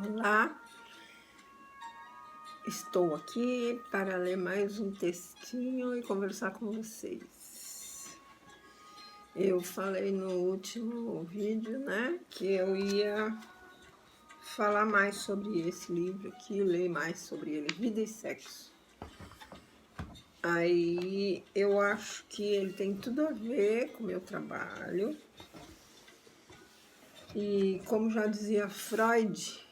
Olá, estou aqui para ler mais um textinho e conversar com vocês. Eu falei no último vídeo, né, que eu ia falar mais sobre esse livro aqui, ler mais sobre ele, Vida e Sexo. Aí eu acho que ele tem tudo a ver com o meu trabalho. E como já dizia Freud,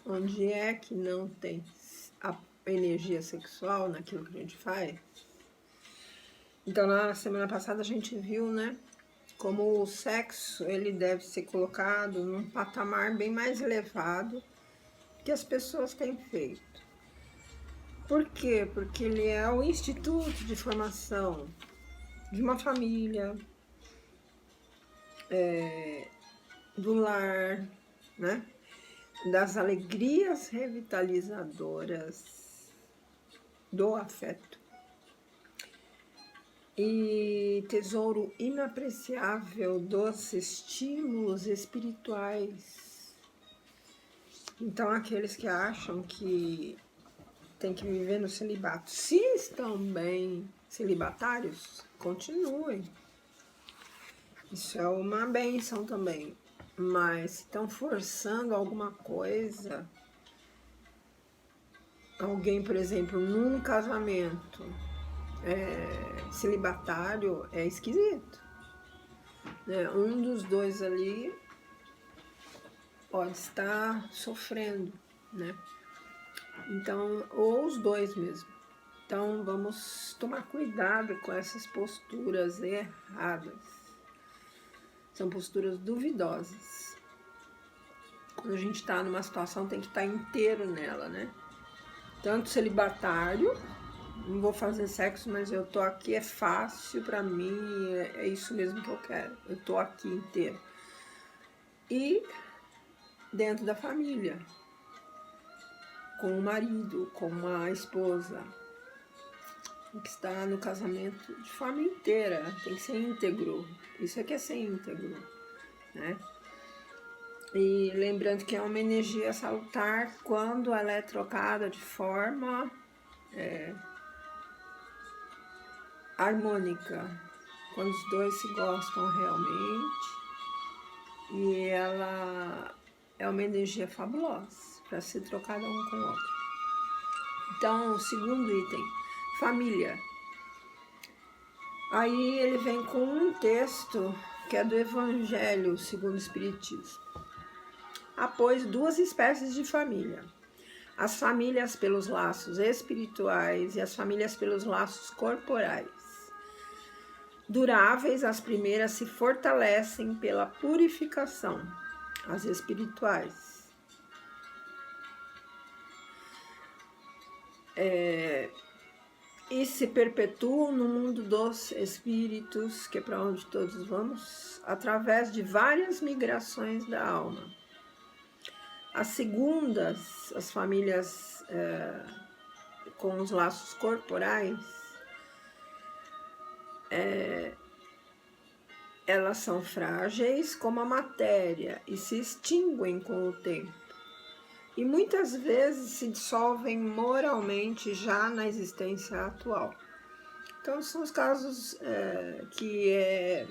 onde é que não tem a energia sexual naquilo que a gente faz? Então, na semana passada a gente viu, né, como o sexo ele deve ser colocado num patamar bem mais elevado que as pessoas têm feito. Por quê? Porque ele é o instituto de formação de uma família, do lar, né? Das alegrias revitalizadoras do afeto e tesouro inapreciável dos estímulos espirituais. Então, aqueles que acham que tem que viver no celibato, se estão bem celibatários, continuem. Isso é uma bênção também. Mas se estão forçando alguma coisa, alguém, por exemplo, num casamento celibatário, é esquisito, né? Um dos dois ali pode estar sofrendo, né? Então, ou os dois mesmo. Então, vamos tomar cuidado com essas posturas erradas. São posturas duvidosas. Quando a gente está numa situação, tem que estar inteiro nela, né? Tanto celibatário, não vou fazer sexo, mas eu tô aqui, é fácil pra mim, é isso mesmo que eu quero. Eu tô aqui inteiro. E dentro da família, com o marido, com a esposa, tem que estar no casamento de forma inteira, tem que ser íntegro. Isso aqui é ser íntegro, né? E lembrando que é uma energia salutar quando ela é trocada de forma harmônica, quando os dois se gostam realmente, e ela é uma energia fabulosa para ser trocada um com o outro. Então, o segundo item, família. Aí ele vem com um texto que é do Evangelho segundo o Espiritismo. Há, pois, duas espécies de família: as famílias pelos laços espirituais e as famílias pelos laços corporais. Duráveis, as primeiras se fortalecem pela purificação, as espirituais. E se perpetuam no mundo dos espíritos, que é para onde todos vamos, através de várias migrações da alma. As segundas, as famílias com os laços corporais, elas são frágeis como a matéria e se extinguem com o tempo. E muitas vezes se dissolvem moralmente já na existência atual. Então são os casos que é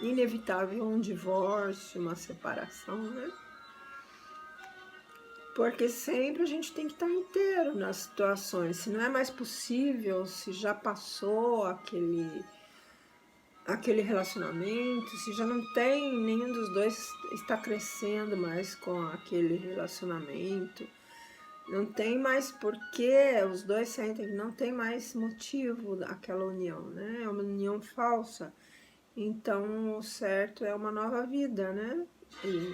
inevitável um divórcio, uma separação, né? Porque sempre a gente tem que estar inteiro nas situações. Se não é mais possível, se já passou aquele relacionamento, se já não tem, nenhum dos dois está crescendo mais com aquele relacionamento, não tem mais porquê, os dois sentem que não tem mais motivo daquela união, né? É uma união falsa. Então, o certo é uma nova vida, né? E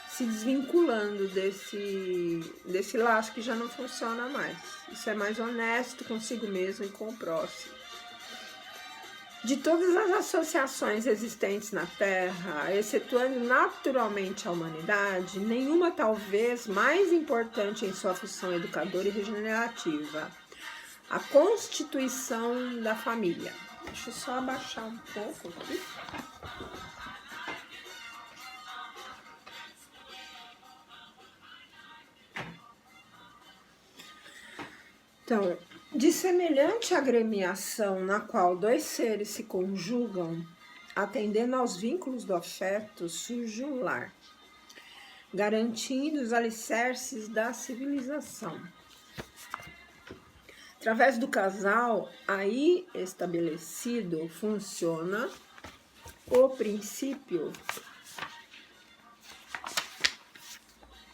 se desvinculando desse laço que já não funciona mais. Isso é mais honesto consigo mesmo e com o próximo. De todas as associações existentes na Terra, excetuando naturalmente a humanidade, nenhuma talvez mais importante em sua função educadora e regenerativa: a constituição da família. Deixa eu só abaixar um pouco aqui. Então, de semelhante agremiação na qual dois seres se conjugam, atendendo aos vínculos do afeto, surge um lar, garantindo os alicerces da civilização. Através do casal aí estabelecido, funciona o princípio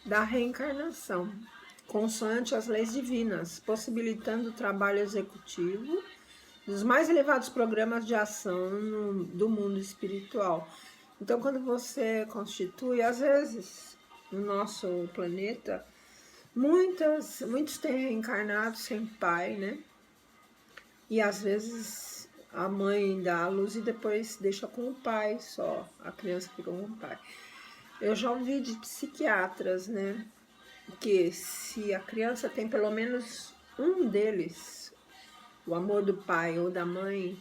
da reencarnação, consoante as leis divinas, possibilitando o trabalho executivo dos mais elevados programas de ação do mundo espiritual. Então, quando você constitui, às vezes, no nosso planeta, muitos têm reencarnado sem pai, né? E às vezes a mãe dá a luz e depois deixa com o pai só, a criança fica com o pai. Eu já ouvi de psiquiatras, né? Que se a criança tem pelo menos um deles, o amor do pai ou da mãe,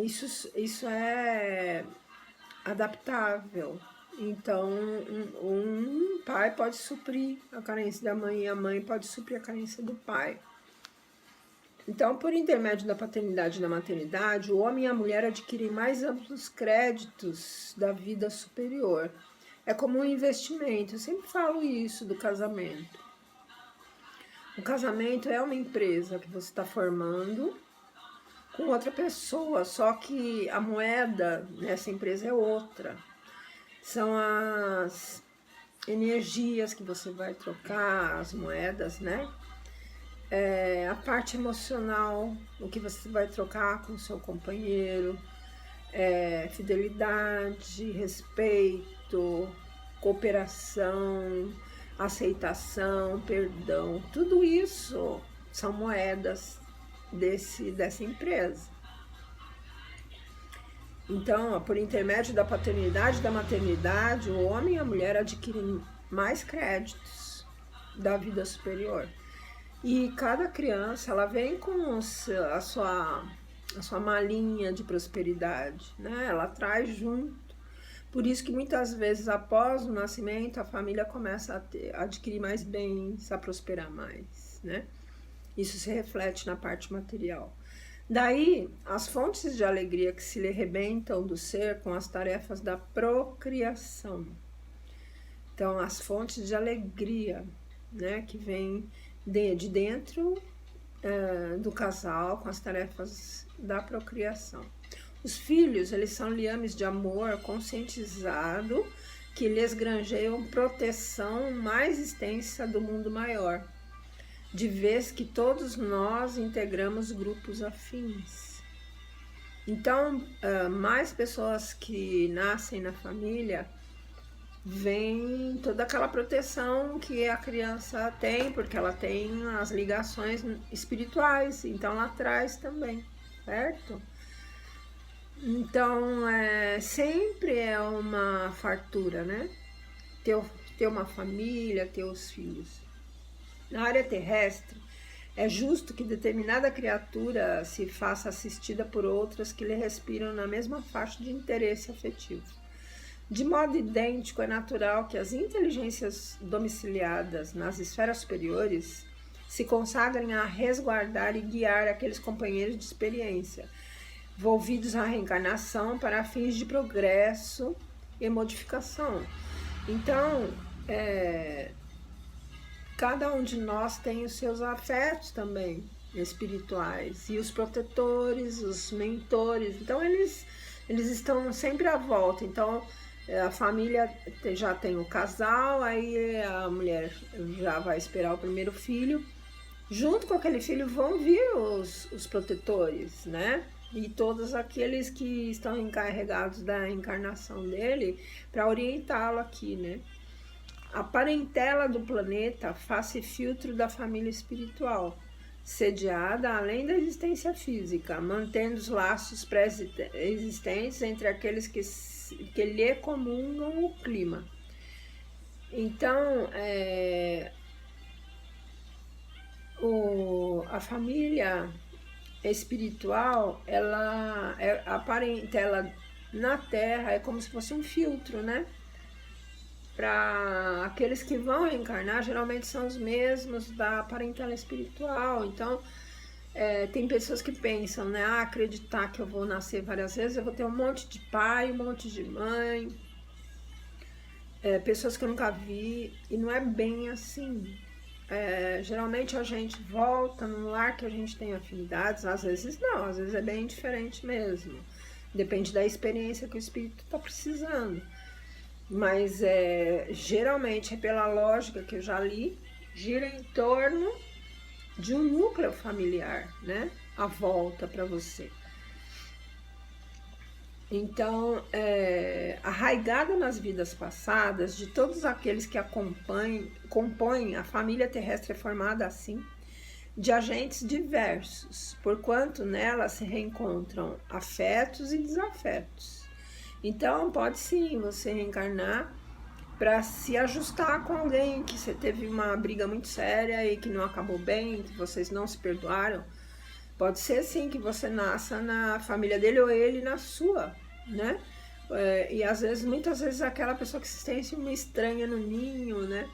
isso é adaptável. Então, um pai pode suprir a carência da mãe e a mãe pode suprir a carência do pai. Então, por intermédio da paternidade e da maternidade, o homem e a mulher adquirem mais amplos créditos da vida superior. É como um investimento, eu sempre falo isso do casamento. O casamento é uma empresa que você está formando com outra pessoa, só que a moeda nessa empresa é outra. São as energias que você vai trocar, as moedas, né? A parte emocional, o que você vai trocar com o seu companheiro, fidelidade, respeito, cooperação, aceitação, perdão, tudo isso são moedas dessa empresa. Então, por intermédio da paternidade e da maternidade, o homem e a mulher adquirem mais créditos da vida superior. E cada criança, ela vem com a sua malinha de prosperidade, né? Ela traz junto. Por isso que muitas vezes após o nascimento, a família começa a adquirir mais bens, a prosperar mais, né? Isso se reflete na parte material. Daí, as fontes de alegria que se lhe rebentam do ser com as tarefas da procriação. Então, as fontes de alegria, né, que vêm de dentro do casal com as tarefas da procriação. Os filhos, eles são liames de amor conscientizado que lhes granjeiam proteção mais extensa do mundo maior, de vez que todos nós integramos grupos afins. Então, mais pessoas que nascem na família, vem toda aquela proteção que a criança tem, porque ela tem as ligações espirituais, então ela traz também, certo? Então, sempre é uma fartura, né? Ter uma família, ter os filhos. Na área terrestre, é justo que determinada criatura se faça assistida por outras que lhe respiram na mesma faixa de interesse afetivo. De modo idêntico, é natural que as inteligências domiciliadas nas esferas superiores se consagrem a resguardar e guiar aqueles companheiros de experiência, volvidos à reencarnação para fins de progresso e modificação. Então, cada um de nós tem os seus afetos também espirituais, e os protetores, os mentores, então eles estão sempre à volta. Então, a família já tem o casal, aí a mulher já vai esperar o primeiro filho. Junto com aquele filho vão vir os protetores, né? E todos aqueles que estão encarregados da encarnação dele para orientá-lo aqui, né? A parentela do planeta faz-se filtro da família espiritual, sediada além da existência física, mantendo os laços pré-existentes entre aqueles que lhe comungam o clima. Então, a família espiritual, a parentela na Terra é como se fosse um filtro, né? para aqueles que vão reencarnar, geralmente são os mesmos da parentela espiritual. Então, tem pessoas que pensam, né? Acreditar que eu vou nascer várias vezes, eu vou ter um monte de pai, um monte de mãe, pessoas que eu nunca vi, e não é bem assim. Geralmente a gente volta num lar que a gente tem afinidades, às vezes não, às vezes é bem diferente mesmo. Depende da experiência que o espírito está precisando. Mas geralmente, pela lógica que eu já li, gira em torno de um núcleo familiar, né? A volta para você. Então, arraigada nas vidas passadas, de todos aqueles que compõem a família terrestre é formada assim, de agentes diversos, porquanto nela se reencontram afetos e desafetos. Então, pode sim você reencarnar para se ajustar com alguém que você teve uma briga muito séria e que não acabou bem, que vocês não se perdoaram. Pode ser sim que você nasça na família dele ou ele na sua, né? E às vezes, muitas vezes, aquela pessoa que se sente uma estranha no ninho, né?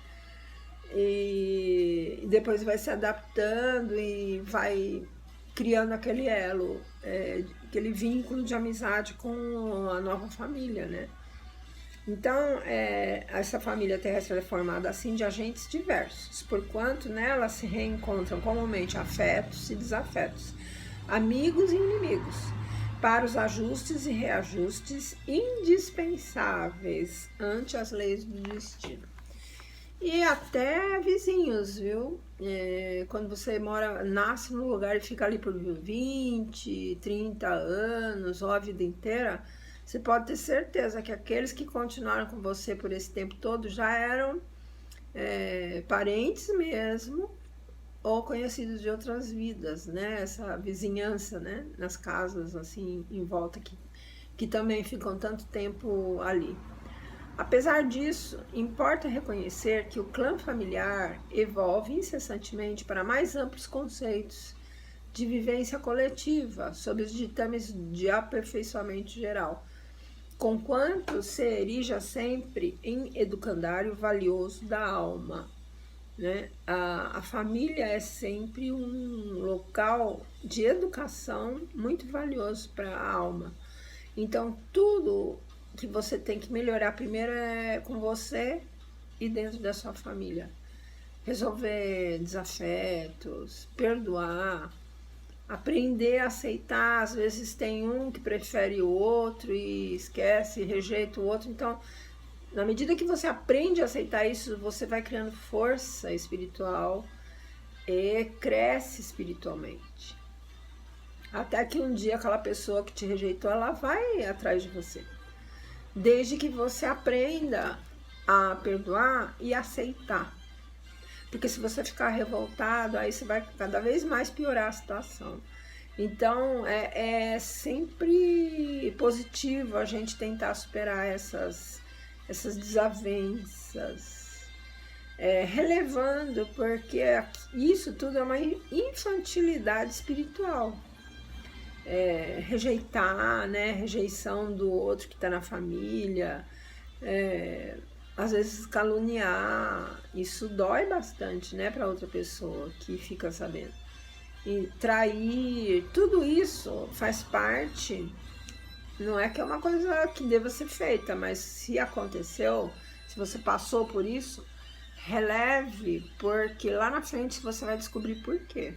E depois vai se adaptando e vai criando aquele elo, aquele vínculo de amizade com a nova família, né? Então, essa família terrestre é formada assim de agentes diversos, porquanto nela se reencontram comumente afetos e desafetos, amigos e inimigos, para os ajustes e reajustes indispensáveis ante as leis do destino. E até vizinhos, viu? Quando você nasce num lugar e fica ali por 20, 30 anos ou a vida inteira, você pode ter certeza que aqueles que continuaram com você por esse tempo todo já eram parentes mesmo ou conhecidos de outras vidas, né? Essa vizinhança, né? Nas casas assim em volta que também ficam tanto tempo ali. Apesar disso, importa reconhecer que o clã familiar evolve incessantemente para mais amplos conceitos de vivência coletiva, sob os ditames de aperfeiçoamento geral, conquanto se erija sempre em educandário valioso da alma, né? A família é sempre um local de educação muito valioso para a alma. Então, tudo que você tem que melhorar primeiro é com você e dentro da sua família. Resolver desafetos, perdoar, aprender a aceitar. Às vezes tem um que prefere o outro e esquece, rejeita o outro. Então, na medida que você aprende a aceitar isso, você vai criando força espiritual e cresce espiritualmente. Até que um dia aquela pessoa que te rejeitou, ela vai atrás de você. Desde que você aprenda a perdoar e aceitar. Porque se você ficar revoltado, aí você vai cada vez mais piorar a situação. Então, é sempre positivo a gente tentar superar essas desavenças. Relevando, porque isso tudo é uma infantilidade espiritual. Rejeitar, né? Rejeição do outro que está na família, às vezes caluniar, isso dói bastante, né, para outra pessoa que fica sabendo. E trair, tudo isso faz parte, não é que é uma coisa que deva ser feita, mas se aconteceu, se você passou por isso, releve, porque lá na frente você vai descobrir por quê.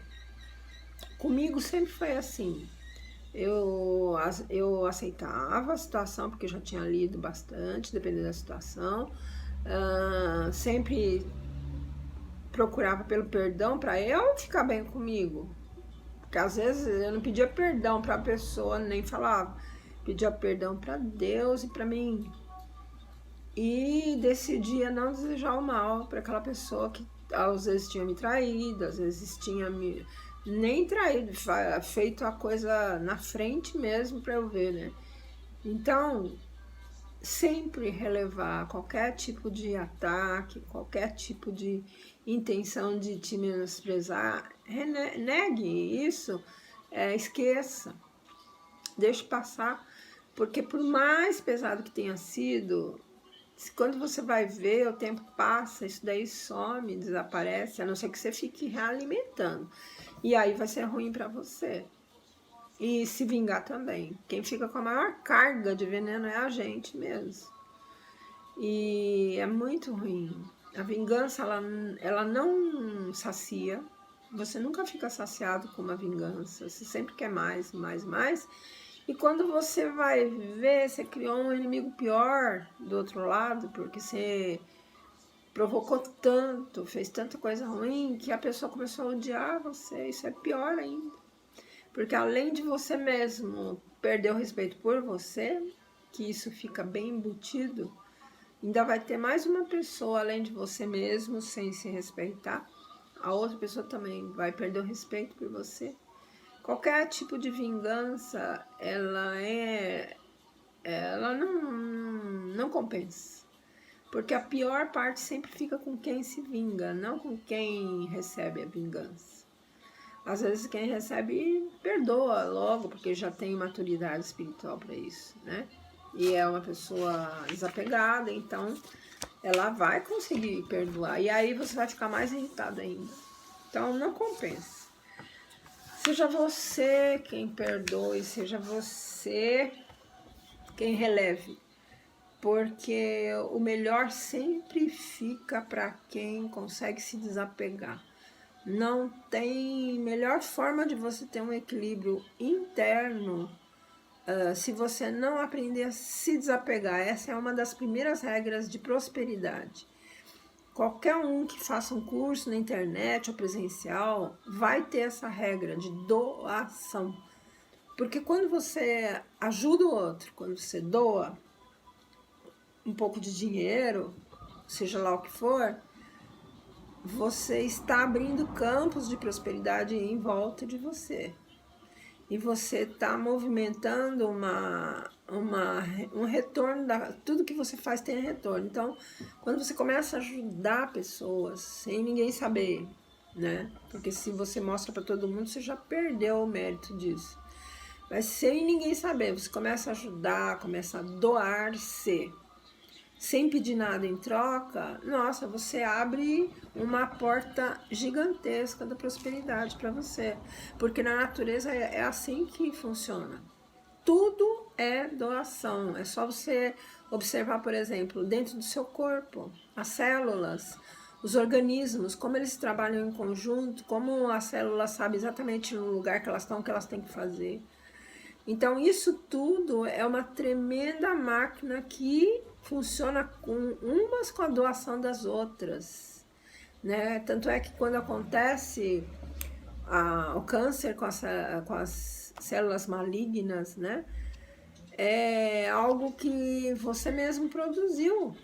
Comigo sempre foi assim. Eu aceitava a situação, porque eu já tinha lido bastante, dependendo da situação. Sempre procurava pelo perdão para eu ficar bem comigo. Porque às vezes eu não pedia perdão para a pessoa, nem falava. Pedia perdão para Deus e para mim. E decidia não desejar o mal para aquela pessoa que às vezes tinha me traído, às vezes tinha nem traído, feito a coisa na frente mesmo para eu ver, né? Então, sempre relevar qualquer tipo de ataque, qualquer tipo de intenção de te menosprezar, negue isso, esqueça, deixe passar, porque por mais pesado que tenha sido, Quando você vai ver, o tempo passa, isso daí some, desaparece, a não ser que você fique realimentando. E aí vai ser ruim para você. E se vingar também. Quem fica com a maior carga de veneno é a gente mesmo. E é muito ruim. A vingança, ela não sacia. Você nunca fica saciado com uma vingança. Você sempre quer mais, mais, mais. E quando você vai ver, você criou um inimigo pior do outro lado, porque você provocou tanto, fez tanta coisa ruim, que a pessoa começou a odiar você. Isso é pior ainda. Porque além de você mesmo perder o respeito por você, que isso fica bem embutido, ainda vai ter mais uma pessoa além de você mesmo sem se respeitar. A outra pessoa também vai perder o respeito por você. Qualquer tipo de vingança, ela não compensa. Porque a pior parte sempre fica com quem se vinga, não com quem recebe a vingança. Às vezes quem recebe perdoa logo, porque já tem maturidade espiritual para isso, né? E é uma pessoa desapegada, então ela vai conseguir perdoar. E aí você vai ficar mais irritado ainda. Então não compensa. Seja você quem perdoe, seja você quem releve. Porque o melhor sempre fica para quem consegue se desapegar. Não tem melhor forma de você ter um equilíbrio interno se você não aprender a se desapegar. Essa é uma das primeiras regras de prosperidade. Qualquer um que faça um curso na internet ou presencial vai ter essa regra de doação. Porque quando você ajuda o outro, quando você doa um pouco de dinheiro, seja lá o que for, você está abrindo campos de prosperidade em volta de você. E você está movimentando um retorno, tudo que você faz tem retorno. Então, quando você começa a ajudar pessoas sem ninguém saber, né? Porque se você mostra para todo mundo, você já perdeu o mérito disso. Mas sem ninguém saber, você começa a ajudar, começa a doar-se, sem pedir nada em troca, nossa, você abre uma porta gigantesca da prosperidade para você. Porque na natureza é assim que funciona. Tudo é doação. É só você observar, por exemplo, dentro do seu corpo, as células, os organismos, como eles trabalham em conjunto, como a célula sabe exatamente no lugar que elas estão, o que elas têm que fazer. Então, isso tudo é uma tremenda máquina que funciona umas com a doação das outras, né? Tanto é que quando acontece o câncer com as células malignas, né? É algo que você mesmo produziu,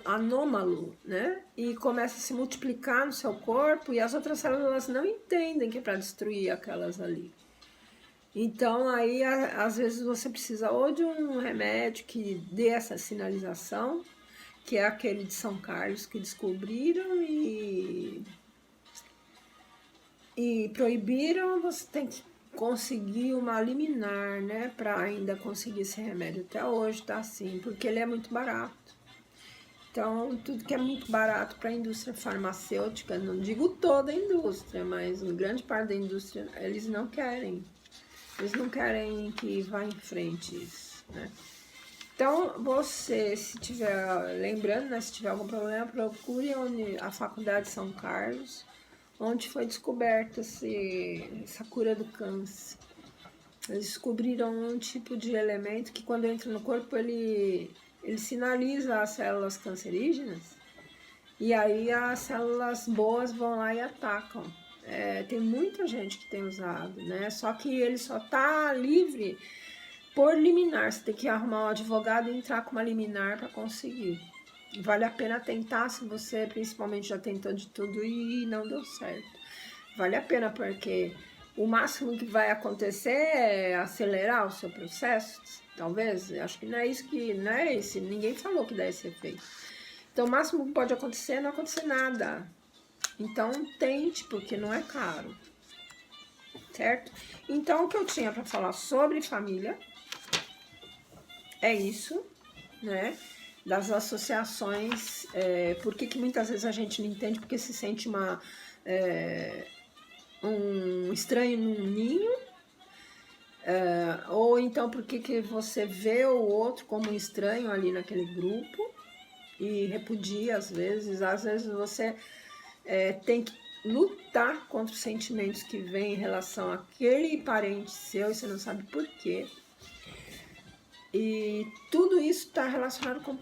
anômalo, né? E começa a se multiplicar no seu corpo e as outras células não entendem que é para destruir aquelas ali. Então, aí, às vezes, você precisa ou de um remédio que dê essa sinalização, que é aquele de São Carlos que descobriram e proibiram, você tem que conseguir uma liminar, né, para ainda conseguir esse remédio. Até hoje tá assim, porque ele é muito barato. Então, tudo que é muito barato para a indústria farmacêutica, não digo toda a indústria, mas grande parte da indústria, eles não querem. Eles não querem que vá em frente isso, né? Então, você, se tiver, lembrando, né, se tiver algum problema, procure a Faculdade São Carlos, onde foi descoberta essa cura do câncer. Eles descobriram um tipo de elemento que quando entra no corpo, ele sinaliza as células cancerígenas, e aí as células boas vão lá e atacam. Tem muita gente que tem usado, né? Só que ele só tá livre por liminar. Você tem que arrumar um advogado e entrar com uma liminar para conseguir. Vale a pena tentar se você principalmente já tentou de tudo e não deu certo. Vale a pena porque o máximo que vai acontecer é acelerar o seu processo, talvez. Acho que não é isso, ninguém falou que dá esse efeito. Então o máximo que pode acontecer é não acontecer nada. Então, tente, porque não é caro, certo? Então, o que eu tinha para falar sobre família é isso, né? das associações, por que muitas vezes a gente não entende, porque se sente um estranho num ninho, ou então por que você vê o outro como um estranho ali naquele grupo e repudia às vezes você tem que lutar contra os sentimentos que vêm em relação àquele parente seu e você não sabe por quê. E tudo isso está relacionado com o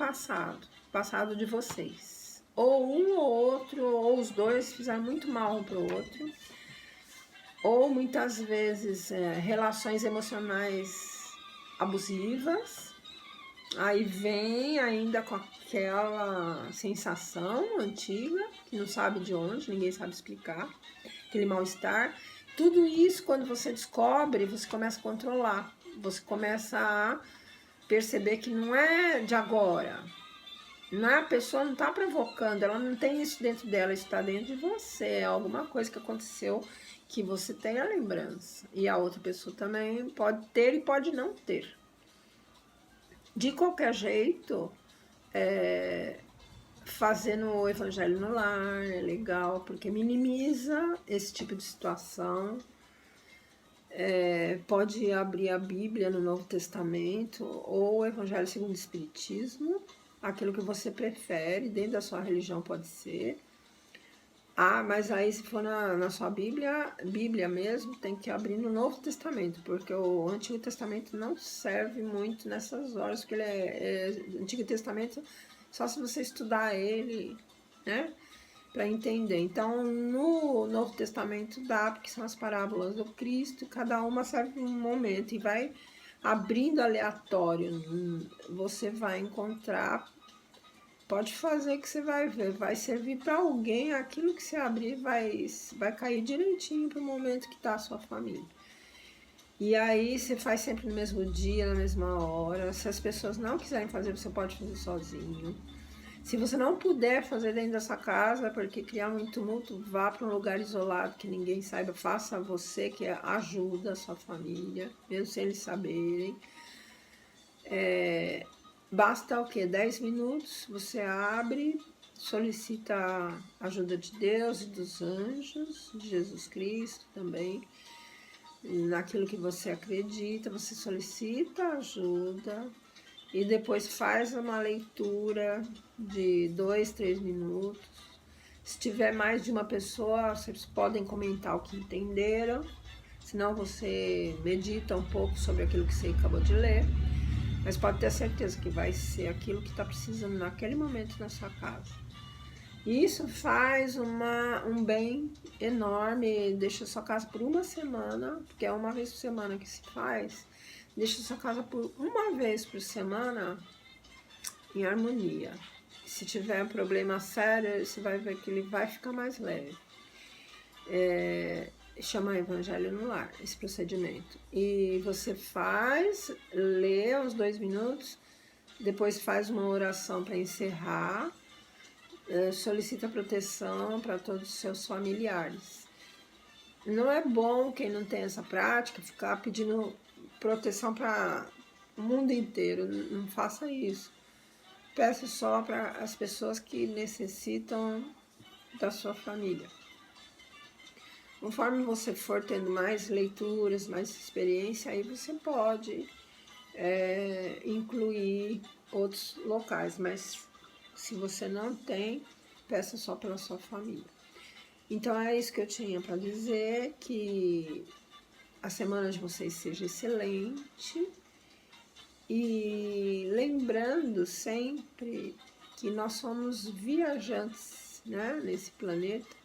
passado de vocês. Ou um ou outro, ou os dois fizeram muito mal um para o outro, ou muitas vezes relações emocionais abusivas. Aí vem ainda com aquela sensação antiga, que não sabe de onde, ninguém sabe explicar, aquele mal-estar. Tudo isso, quando você descobre, você começa a controlar, você começa a perceber que não é de agora, não é, a pessoa não está provocando, ela não tem isso dentro dela, isso está dentro de você, é alguma coisa que aconteceu que você tem a lembrança, e a outra pessoa também pode ter e pode não ter. De qualquer jeito, fazendo o evangelho no lar é legal, porque minimiza esse tipo de situação. Pode abrir a Bíblia no Novo Testamento ou o Evangelho segundo o Espiritismo, aquilo que você prefere, dentro da sua religião pode ser. Mas aí se for na sua Bíblia mesmo, tem que abrir no Novo Testamento, porque o Antigo Testamento não serve muito nessas horas, porque o Antigo Testamento, só se você estudar ele, né? Para entender. Então, no Novo Testamento dá, porque são as parábolas do Cristo, cada uma serve um momento e vai abrindo aleatório. Você vai encontrar, pode fazer que você vai ver, vai servir para alguém, aquilo que você abrir vai cair direitinho para o momento que está a sua família. E aí você faz sempre no mesmo dia, na mesma hora. Se as pessoas não quiserem fazer, você pode fazer sozinho. Se você não puder fazer dentro da sua casa, porque criar muito tumulto, vá para um lugar isolado que ninguém saiba, faça você, que ajuda a sua família, mesmo sem eles saberem. Basta o quê? 10 minutos, você abre, solicita a ajuda de Deus e dos anjos, de Jesus Cristo também. Naquilo que você acredita, você solicita ajuda. E depois faz uma leitura de 2, 3 minutos. Se tiver mais de uma pessoa, vocês podem comentar o que entenderam. Senão você medita um pouco sobre aquilo que você acabou de ler. Mas pode ter certeza que vai ser aquilo que está precisando naquele momento na sua casa. E isso faz um bem enorme, deixa a sua casa por uma semana, porque é uma vez por semana que se faz. Deixa sua casa por uma vez por semana em harmonia. Se tiver um problema sério, você vai ver que ele vai ficar mais leve. Chama Evangelho no Lar, esse procedimento. E você lê uns 2 minutos, depois faz uma oração para encerrar, solicita proteção para todos os seus familiares. Não é bom quem não tem essa prática ficar pedindo proteção para o mundo inteiro, não faça isso. Peça só para as pessoas que necessitam da sua família. Conforme você for tendo mais leituras, mais experiência, aí você pode incluir outros locais, mas se você não tem, peça só pela sua família. Então é isso que eu tinha para dizer, que a semana de vocês seja excelente e lembrando sempre que nós somos viajantes, né, nesse planeta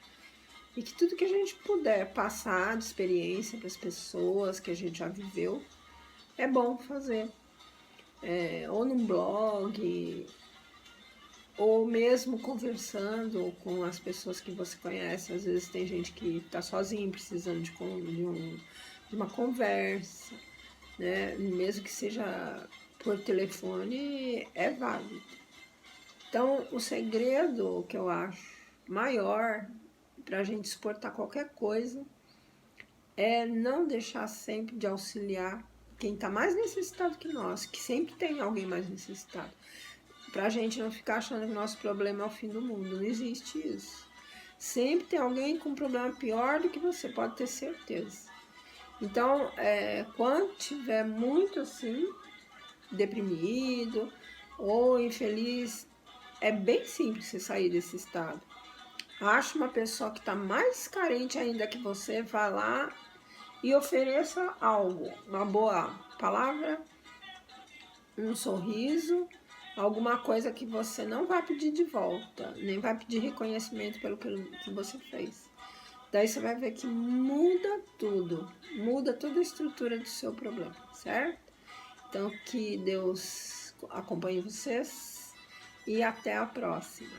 e que tudo que a gente puder passar de experiência para as pessoas que a gente já viveu é bom fazer, ou num blog, ou mesmo conversando com as pessoas que você conhece. Às vezes tem gente que está sozinha, precisando de uma conversa, né? Mesmo que seja por telefone, é válido. Então, o segredo que eu acho maior para a gente suportar qualquer coisa é não deixar sempre de auxiliar quem está mais necessitado que nós, que sempre tem alguém mais necessitado. Pra gente não ficar achando que o nosso problema é o fim do mundo. Não existe isso. Sempre tem alguém com um problema pior do que você, pode ter certeza. Então, quando tiver muito assim, deprimido ou infeliz, é bem simples você sair desse estado. Acha uma pessoa que está mais carente ainda que você, vá lá e ofereça algo, uma boa palavra, um sorriso, alguma coisa que você não vai pedir de volta, nem vai pedir reconhecimento pelo que você fez. Daí você vai ver que muda tudo, muda toda a estrutura do seu problema, certo? Então, que Deus acompanhe vocês e até a próxima.